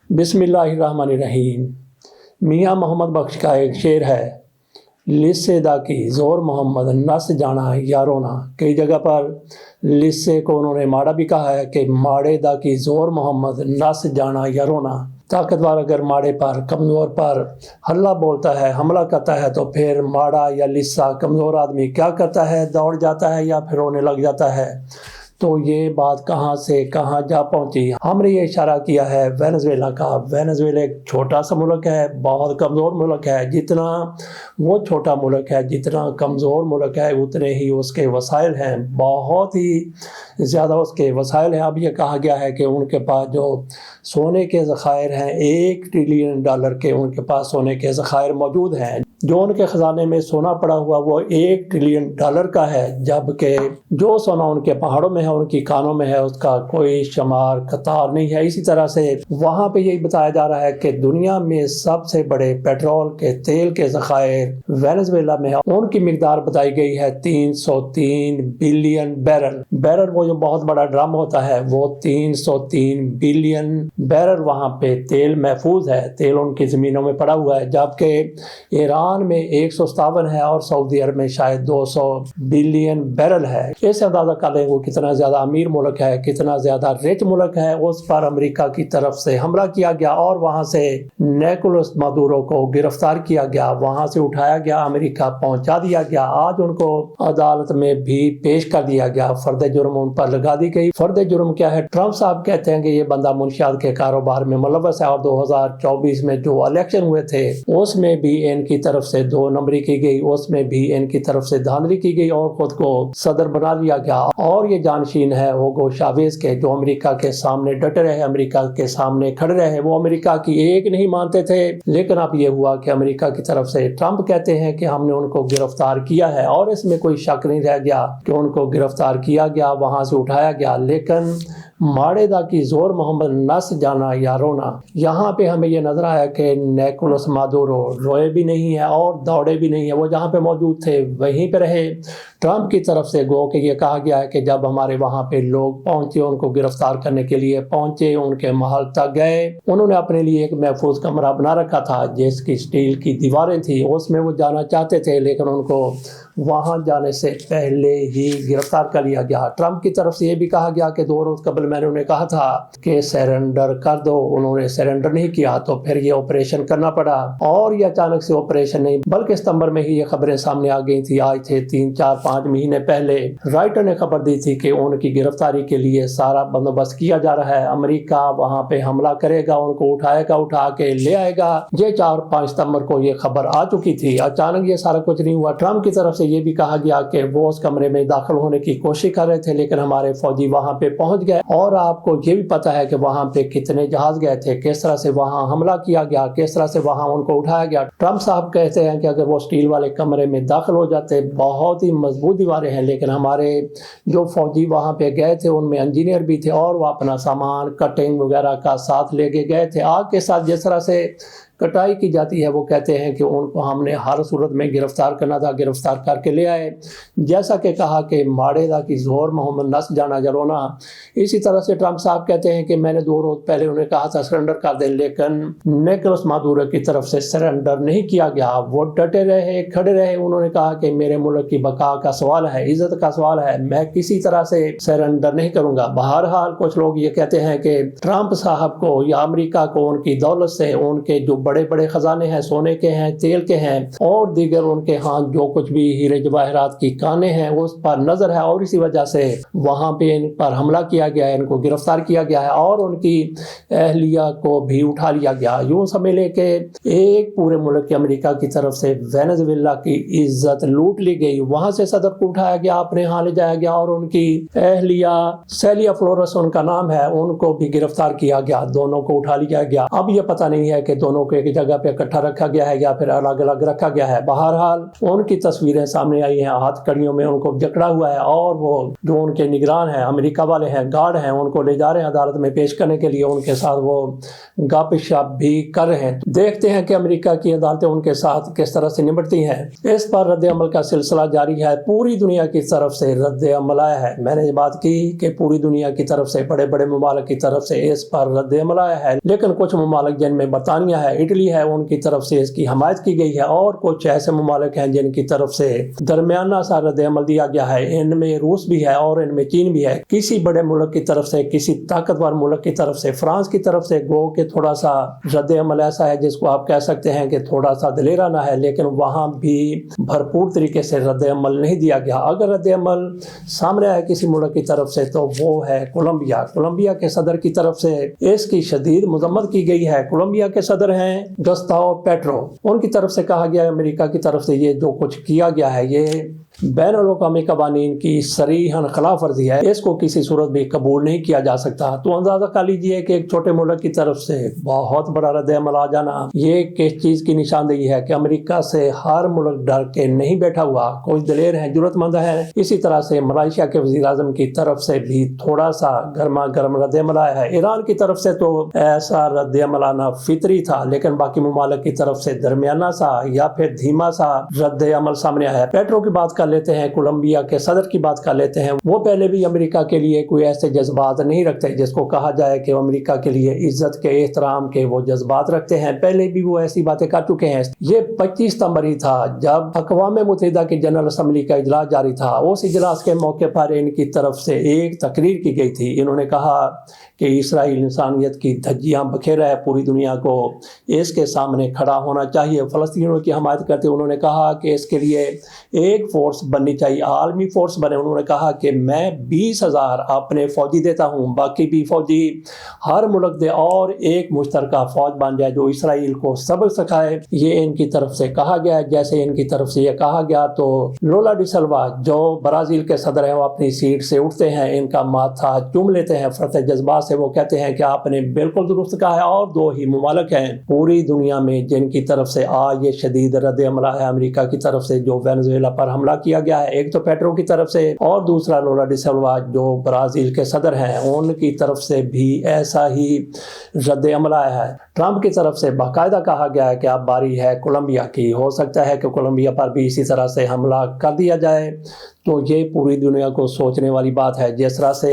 بسم اللہ الرحمن الرحیم۔ میاں محمد بخش کا ایک شعر ہے، لسے دا کی زور محمد نس جانا یارونا۔ کئی جگہ پر لسے کو انہوں نے ماڑا بھی کہا ہے کہ ماڑے دا کی زور محمد نس جانا یارونا۔ طاقتور اگر ماڑے پر کمزور پر ہلہ بولتا ہے، حملہ کرتا ہے، تو پھر ماڑا یا لسا کمزور آدمی کیا کرتا ہے؟ دوڑ جاتا ہے یا پھر رونے لگ جاتا ہے۔ تو یہ بات کہاں سے کہاں جا پہنچی؟ ہم نے یہ اشارہ کیا ہے وینزویلا کا۔ وینزویلا ایک چھوٹا سا ملک ہے، بہت کمزور ملک ہے۔ جتنا وہ چھوٹا ملک ہے، جتنا کمزور ملک ہے، اتنے ہی اس کے وسائل ہیں، بہت ہی زیادہ اس کے وسائل ہیں۔ اب یہ کہا گیا ہے کہ ان کے پاس جو سونے کے ذخائر ہیں، $1 ٹریلین کے ان کے پاس سونے کے ذخائر موجود ہیں۔ جو ان کے خزانے میں سونا پڑا ہوا وہ $1 ٹریلین کا ہے، جبکہ جو سونا ان کے پہاڑوں میں ہے، ان کی کانوں میں ہے، اس کا کوئی شمار قطار نہیں ہے۔ اسی طرح سے وہاں پہ یہی بتایا جا رہا ہے کہ دنیا میں سب سے بڑے پیٹرول کے تیل کے ذخائر وینزویلا میں ہے۔ ان کی مقدار بتائی گئی ہے 303 بلین بیرل۔ بیرل وہ جو بہت بڑا ڈرم ہوتا ہے، وہ 303 بلین بیرل وہاں پہ تیل محفوظ ہے، تیل ان کی زمینوں میں پڑا ہوا ہے۔ جبکہ ایران میں 157 ہے اور سعودی عرب میں شاید 200 بلین بیرل ہے۔ اس سے اندازہ کر لیں وہ کتنا زیادہ امیر ملک ہے، کتنا زیادہ رچ ملک ہے۔ اس پر امریکہ کی طرف سے حملہ کیا گیا اور وہاں سے نیکولس مادورو کو گرفتار کیا گیا، وہاں سے اٹھایا گیا، امریکہ پہنچا دیا گیا۔ آج ان کو عدالت میں بھی پیش کر دیا گیا، فرد جرم ان پر لگا دی گئی۔ فرد جرم کیا ہے؟ ٹرمپ صاحب کہتے ہیں کہ یہ بندہ منشیات کے کاروبار میں ملوث ہے، اور 2024 میں جو الیکشن ہوئے تھے اس میں بھی ان کی طرف سے 2 نمبری کی گئی، اس میں بھی ان کی طرف سے دھاندلی کی گئی اور خود کو صدر بنا لیا گیا۔ اور یہ جانشین ہے ہوگو شاویز کے، جو امریکہ کے سامنے ڈٹے رہے، امریکہ کے سامنے کھڑے رہے۔ وہ امریکہ کی ایک نہیں مانتے تھے، لیکن اب یہ ہوا کہ امریکہ کی طرف سے ٹرمپ کہتے ہیں کہ ہم نے ان کو گرفتار کیا ہے، اور اس میں کوئی شک نہیں رہ گیا کہ ان کو گرفتار کیا گیا، وہاں سے اٹھایا گیا۔ لیکن ماڑے دا کی زور محمد نس جانا یا رونا، یہاں پہ ہمیں یہ نظر آیا کہ نیکولس مادورو روئے بھی نہیں ہے اور دوڑے بھی نہیں ہے، وہ جہاں پہ موجود تھے وہیں پہ رہے۔ ٹرمپ کی طرف سے گو کہ یہ کہا گیا ہے کہ جب ہمارے وہاں پہ لوگ پہنچے، ان کو گرفتار کرنے کے لیے پہنچے، ان کے محل تک گئے، انہوں نے اپنے لیے ایک محفوظ کمرہ بنا رکھا تھا جس کی سٹیل کی دیواریں تھی، اس میں وہ جانا چاہتے تھے، لیکن ان کو وہاں جانے سے پہلے ہی گرفتار کر لیا گیا۔ ٹرمپ کی طرف سے یہ بھی کہا گیا کہ 2 روز قبل میں نے انہیں کہا تھا کہ سیرنڈر کر دو، انہوں نے سیرنڈر نہیں کیا، تو پھر یہ آپریشن کرنا پڑا۔ اور یہ اچانک سے آپریشن نہیں بلکہ ستمبر میں ہی یہ خبریں سامنے آ گئی تھی، آج تھے 3 4 5 مہینے پہلے رائٹر نے خبر دی تھی کہ ان کی گرفتاری کے لیے سارا بندوبست کیا جا رہا ہے، امریکہ وہاں پہ حملہ کرے گا، ان کو اٹھائے گا، اٹھا کے لے آئے گا۔ یہ 4 5 ستمبر کو یہ خبر آ چکی تھی، اچانک یہ سارا کچھ نہیں ہوا۔ ٹرمپ کی طرف سے یہ بھی کہا گیا کہ وہ اس کمرے میں داخل ہونے کی کوشش کر رہے تھے، لیکن ہمارے فوجی وہاں پہ پہنچ گئے، اور آپ کو یہ بھی پتا ہے کہ وہاں پہ کتنے جہاز گئے تھے، کس طرح سے وہاں حملہ کیا گیا، کس طرح سے وہاں ان کو اٹھایا گیا۔ ٹرمپ صاحب کہتے ہیں کہ اگر وہ سٹیل والے کمرے میں داخل ہو جاتے، بہت ہی مضبوط دیواریں ہیں، لیکن ہمارے جو فوجی وہاں پہ گئے تھے ان میں انجینئر بھی تھے، اور وہ اپنا سامان کٹنگ وغیرہ کا ساتھ لے کے گئے تھے۔ آگ کے ساتھ جس طرح سے کٹائی کی جاتی ہے، وہ کہتے ہیں کہ ان کو ہم نے ہر صورت میں گرفتار کرنا تھا، گرفتار کر کے لے آئے۔ جیسا کہ کہا کہ ماڑے دا کی زور محمد نس جانا جرونا، اسی طرح سے ٹرمپ صاحب کہتے ہیں کہ میں نے 2 روز پہلے انہیں کہا تھا سرنڈر کر دیں، لیکن نیکولس مادورو کی طرف سے سرنڈر نہیں کیا گیا، وہ ڈٹے رہے، کھڑے رہے۔ انہوں نے کہا کہ میرے ملک کی بقا کا سوال ہے، عزت کا سوال ہے، میں کسی طرح سے سرنڈر نہیں کروں گا۔ بہرحال کچھ لوگ یہ کہتے ہیں کہ ٹرمپ صاحب کو یا امریکہ کو ان کی دولت سے، ان کے جو بڑے بڑے خزانے ہیں، سونے کے ہیں، تیل کے ہیں، اور دیگر ان کے ہاں جو کچھ بھی ہیرے جواہرات کی کانیں ہیں، اس پر نظر ہے، اور اسی وجہ سے وہاں پہ ان پر حملہ کیا گیا ہے، ان کو گرفتار کیا گیا ہے، اور ان کی اہلیہ کو بھی اٹھا لیا گیا۔ یوں سمجھ لے کہ ایک پورے ملک کے امریکہ کی طرف سے وینزویلا کی عزت لوٹ لی گئی، وہاں سے صدر کو اٹھایا گیا، اپنے ہاں لے جایا گیا، اور ان کی اہلیہ سیلیا فلورس ان کا نام ہے، ان کو بھی گرفتار کیا گیا، دونوں کو اٹھا لیا گیا۔ اب یہ پتہ نہیں ہے کہ دونوں کو एक जगह पे इकट्ठा रखा गया है या फिर अलग अलग रखा गया है। बहरहाल उनकी तस्वीरें सामने आई हैं, हाथ कड़ियों में उनको जकड़ा हुआ है और वो जो उनके निगरान हैं, अमेरिका वाले हैं, गार्ड हैं, उनको ले जा रहे हैं अदालत में पेश करने के लिए। उनके साथ वो गपशप भी कर रहे हैं। देखते हैं कि अमेरिका की अदालतें उनके साथ किस तरह से निपटती हैं। इस पर रद्द अमल का सिलसिला जारी है। पूरी दुनिया की तरफ से रद्द अमल आया है। मैंने ये बात की कि पूरी दुनिया की तरफ से, बड़े बड़े ममालिक की तरफ से इस पर रद्द अमल आया है, लेकिन कुछ ममालिक जिनमें बरतानिया है, इटली है, उनकी तरफ से इसकी हमायत की गई है और कुछ ऐसे ममालिक हैं जिनकी तरफ से दरमियाना सा रद्द अमल दिया गया है। इनमें रूस भी है और इनमें चीन भी है। किसी बड़े मुल्क की तरफ से, किसी ताकतवर मुल्क की तरफ से, फ्रांस की तरफ से गो के थोड़ा सा रद्द अमल ऐसा है जिसको आप कह सकते हैं कि थोड़ा सा दिलेराना है, लेकिन वहां भी भरपूर तरीके से रद्द अमल नहीं दिया गया। अगर रद्द अमल सामने आया किसी मुल्क की तरफ से तो वो है कोलंबिया। कोलंबिया के सदर की तरफ से इसकी शदीद मजम्मत की गई है। कोलंबिया के सदर हैं गस्ताओ पेट्रो। उनकी तरफ से कहा गया अमेरिका की तरफ से ये जो कुछ किया गया है ये बैनुल-अक़वामी क़वानीन की सरीहन खिलाफ वर्जी है, इसको किसी सूरत भी कबूल नहीं किया जा सकता। तो अंदाजा कर लीजिए कि एक छोटे मुल्क की तरफ से बहुत बड़ा रद्द अमल आ जाना ये किस चीज की निशानदेही है कि अमेरिका से हर मुल्क डर के नहीं बैठा हुआ, कुछ दलेर है, जरूरतमंद है। इसी तरह से मलेशिया के वज़ीर आज़म की तरफ से भी थोड़ा सा गर्मा गर्म रद्द अमल आया है। ईरान की तरफ से तो ऐसा रद्द अमल आना फितरी था, लेकिन बाकी ममालिक की तरफ से दरमियाना सा या फिर धीमा सा रद्द अमल सामने आया है। पेट्रो की बात लेते हैं, कोलंबिया के सदर की बात कर लेते हैं। वो पहले भी अमेरिका के लिए कोई ऐसे जज्बात नहीं रखते जिसको कहा जाए कि अमेरिका के लिए इज्जत के, एहतराम के वो जज्बात रखते हैं। पहले भी वो ऐसी बातें कर चुके हैं। ये 25 सितंबर ही था जब अक़वाम मुत्तहिदा की जनरल असम्बली का इजलास जारी था। उस इजलास के मौके पर इनकी तरफ से एक तकरीर की गई थी। इन्होंने कहा कि इसराइल इंसानियत की धज्जियां बखेर है, पूरी दुनिया को इसके सामने खड़ा होना चाहिए। फ़लस्तीनियों की हमायत करते उन्होंने कहा कि इसके लिए एक फोर्स बननी चाहिए, आलमी फोर्स बने। उन्होंने कहा कि मैं 20,000 अपने फौजी देता हूँ, बाकी भी फौजी हर मुल्क दे और एक मुश्तरका फौज बन जाए जो इसराइल को सबक सिखाए। ये इनकी तरफ से कहा गया। जैसे इनकी तरफ से ये कहा गया तो लूला डी सिल्वा जो ब्राज़ील के सदर हैं वो अपनी सीट से उठते हैं, इनका माथा चूम लेते हैं फरते जज्बात से। वो कहते हैं कि आपने बिल्कुल दुरुस्त कहा है और दो ही ममालिक हैं पूरी दुनिया में जिनकी तरफ से आज ये शदीद रद्द अमल है अमेरिका की तरफ से जो वेनेजुएला पर हमला किया गया है। एक तो पेट्रो की तरफ से और दूसरा लूला डी सिल्वा जो ब्राज़ील के सदर हैं उनकी तरफ से भी ऐसा ही रद्द अमल आया है। ट्रंप की तरफ से बाकायदा कहा गया है कि अब बारी है कोलंबिया की। हो सकता है कि कोलंबिया पर भी इसी तरह से हमला कर दिया जाए। तो ये पूरी दुनिया को सोचने वाली बात है। जिस तरह से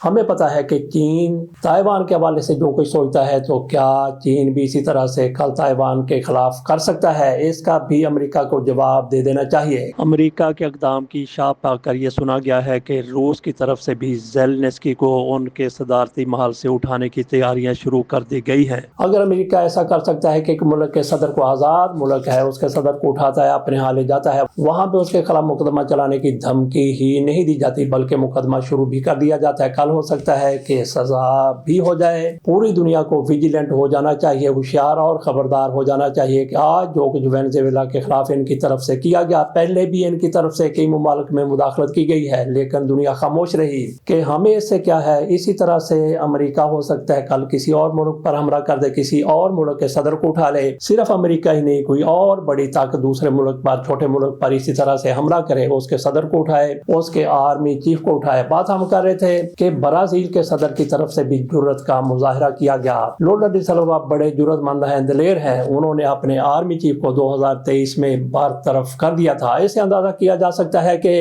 हमें पता है कि चीन ताइवान के हवाले से जो कोई सोचता है तो क्या चीन भी इसी तरह से कल ताइवान के खिलाफ कर सकता है, इसका भी अमेरिका को जवाब दे देना चाहिए। अमेरिका के इक़दाम की शाह पाकर ये सुना गया है कि रूस की तरफ से भी ज़ेलेंस्की को उनके सदारती महल से उठाने की तैयारियां शुरू कर दी गई हैं। अगर अमेरिका ऐसा कर सकता है कि एक मुल्क के सदर को, आज़ाद मुल्क है, उसके सदर को उठाता है, अपने यहाँ ले जाता है, वहाँ पे उसके खिलाफ मुकदमा चलाने की धमकी ही नहीं दी जाती बल्कि मुकदमा शुरू भी कर दिया जाता है। कल हो सकता है कि सजा भी हो जाए। पूरी दुनिया को विजिलेंट हो जाना चाहिए, होशियार और खबरदार हो जाना चाहिए कि आज जो कुछ वेनेजुएला के खिलाफ इनकी तरफ से किया गया, पहले भी इनकी तरफ से कई मुमालिक में मुदाखलत की गई है लेकिन दुनिया खामोश रही कि हमें इससे क्या है। इसी तरह से अमेरिका हो सकता है कल किसी और मुल्क पर हमला कर दे, किसी और मुल्क के सदर को उठा ले। सिर्फ अमेरिका ही नहीं, कोई और बड़ी ताकत दूसरे मुल्क पर, छोटे मुल्क पर इसी तरह से हमला करे, उसके सदर को उठाए, उसके आर्मी चीफ को उठाए। बात हम कर रहे थे कि ब्राजील के सदर की तरफ से भी जुर्रत का मुजाहरा किया गया। लूला डी सिल्वा बड़े जुर्रतमंद हैं, दलेर हैं। उन्होंने अपने आर्मी चीफ को 2023 में बरतरफ कर दिया था। इससे अंदाजा किया जा सकता है कि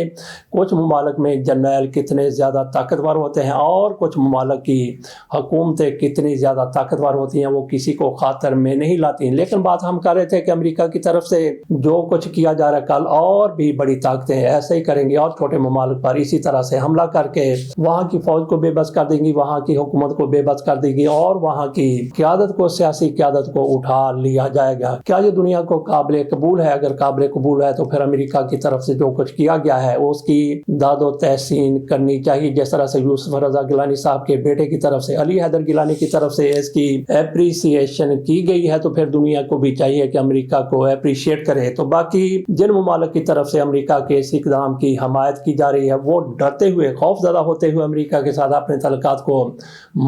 कुछ ममालिक में जनरल कितने ज्यादा ताकतवर होते हैं और कुछ ममालिक की हुकूमतें कितनी ज्यादा ताकतवर होती हैं, वो किसी को खातर में नहीं लाती। लेकिन बात हम कर रहे थे कि अमेरिका की तरफ से जो कुछ किया जा रहा है कल और भी बड़ी ताकतें ऐसे ही करेंगी और छोटे ममालिक पर इसी तरह से हमला करके वहाँ की फौज को बेबस कर देंगी, वहाँ की हुकूमत को बेबस कर देंगी और वहाँ की क़यादत को, सियासी क़यादत को उठा लिया जाएगा। क्या ये दुनिया को काबिल कबूल है? अगर काबिल कबूल है तो फिर अमेरिका की तरफ से जो कुछ किया गया है उसकी दादो तहसीन करनी चाहिए। जिस तरह से यूसुफ रजा गिलानी साहब के बेटे की तरफ से, अली हैदर गिलानी की तरफ से इसकी एप्रिसिएशन की गई है, तो फिर दुनिया को भी चाहिए कि अमेरिका को एप्रिशिएट करे। तो बाकी जिन ममालिक की तरफ से अमेरिका के इस इक़दाम کی حمایت کی جا رہی ہے، وہ ڈرتے ہوئے، خوف زدہ ہوتے ہوئے امریکہ کے ساتھ اپنے تعلقات کو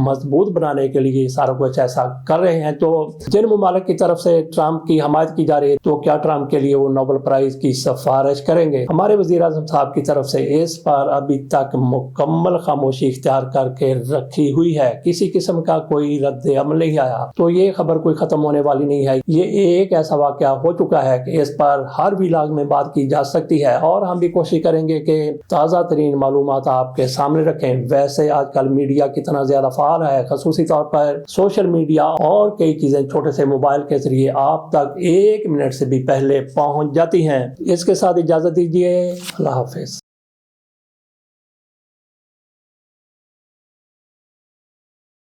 مضبوط بنانے کے لیے سارا کچھ ایسا کر رہے ہیں۔ تو جن ممالک کی طرف سے ٹرمپ کی حمایت کی جا رہی ہے، تو کیا ٹرمپ کے لیے وہ نوبل پرائز کی سفارش کریں گے؟ ہمارے وزیر اعظم صاحب کی طرف سے اس پر ابھی تک مکمل خاموشی اختیار کر کے رکھی ہوئی ہے، کسی قسم کا کوئی رد عمل نہیں آیا۔ تو یہ خبر کوئی ختم ہونے والی نہیں ہے، یہ ایک ایسا واقعہ ہو چکا ہے کہ اس پر ہر ولاگ میں بات کی جا سکتی ہے، اور ہم بھی کوشش کریں گے کہ تازہ ترین معلومات آپ کے سامنے رکھیں۔ ویسے آج کل میڈیا کتنا زیادہ فعال ہے، خصوصی طور پر سوشل میڈیا اور کئی چیزیں چھوٹے سے موبائل کے ذریعے آپ تک 1 منٹ سے بھی پہلے پہنچ جاتی ہیں۔ اس کے ساتھ اجازت دیجیے، اللہ حافظ۔